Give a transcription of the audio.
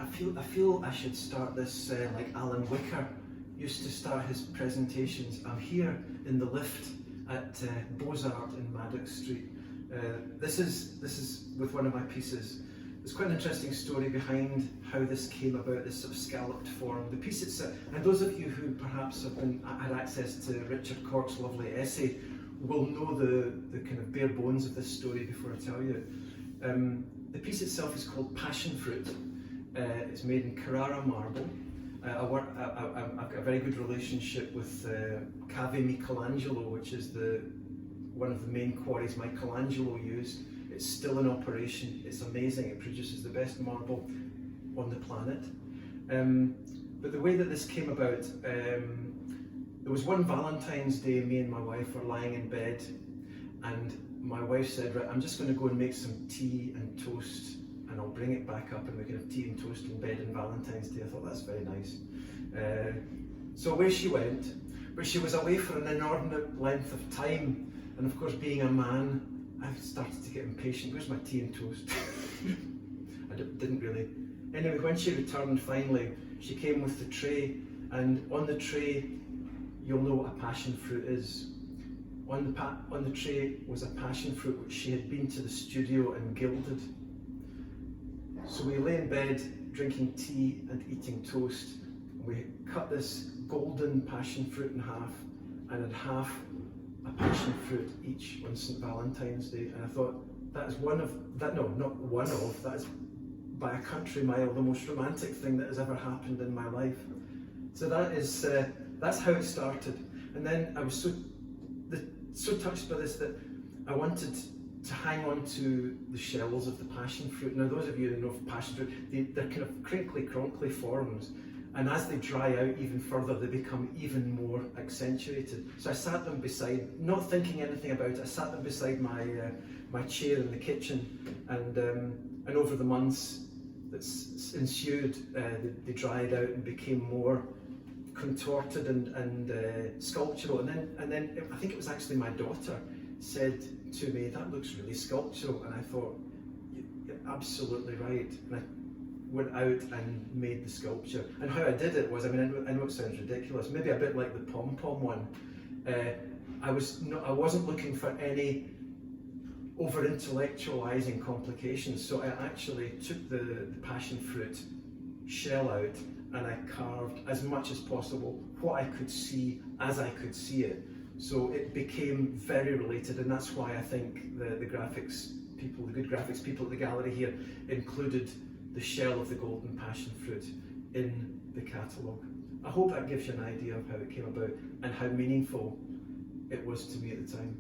feel I should start this like Alan Wicker used to start his presentations. I'm here in the lift at Beaux-Arts in Maddox Street. This is with one of my pieces. There's quite an interesting story behind how this came about, this sort of scalloped form. The piece itself, and those of you who perhaps have had access to Richard Cork's lovely essay will know the kind of bare bones of this story before I tell you. The piece itself is called Passion Fruit. It's made in Carrara marble. I've got a very good relationship with Cave Michelangelo, which is one of the main quarries Michelangelo used. It's still in operation. It's amazing. It produces the best marble on the planet. But the way that this came about, there was one Valentine's Day, me and my wife were lying in bed, and my wife said, right, I'm just going to go and make some tea and toast, and I'll bring it back up and we can have tea and toast in bed on Valentine's Day. I thought, that's very nice. So away she went, but she was away for an inordinate length of time, and of course, being a man, I started to get impatient. Where's my tea and toast? I didn't really. Anyway, when she returned finally, she came with the tray, and on the tray, you'll know what a passion fruit is. On the tray was a passion fruit which she had been to the studio and gilded. So we lay in bed drinking tea and eating toast. We cut this golden passion fruit in half and had half a passion fruit each on St. Valentine's Day, and I thought that is that is by a country mile the most romantic thing that has ever happened in my life. So that's how it started, and then I was so touched by this that I wanted to hang on to the shells of the passion fruit. Now, those of you who know passion fruit, they're kind of crinkly, cronkly forms. And as they dry out even further, they become even more accentuated. So I sat them beside, not thinking anything about it, I sat them beside my chair in the kitchen, and over the months that ensued, they dried out and became more contorted and sculptural. And then I think it was actually my daughter said to me, "That looks really sculptural," and I thought, "You're absolutely right." And I went out and made the sculpture. And how I did it was, I know it sounds ridiculous, maybe a bit like the pom-pom one. I wasn't looking for any over-intellectualizing complications, so I actually took the passion fruit shell out and I carved as much as possible what I could see as I could see it. So it became very related, and that's why I think the graphics people, the good graphics people at the gallery here, included the shell of the golden passion fruit in the catalogue. I hope that gives you an idea of how it came about and how meaningful it was to me at the time.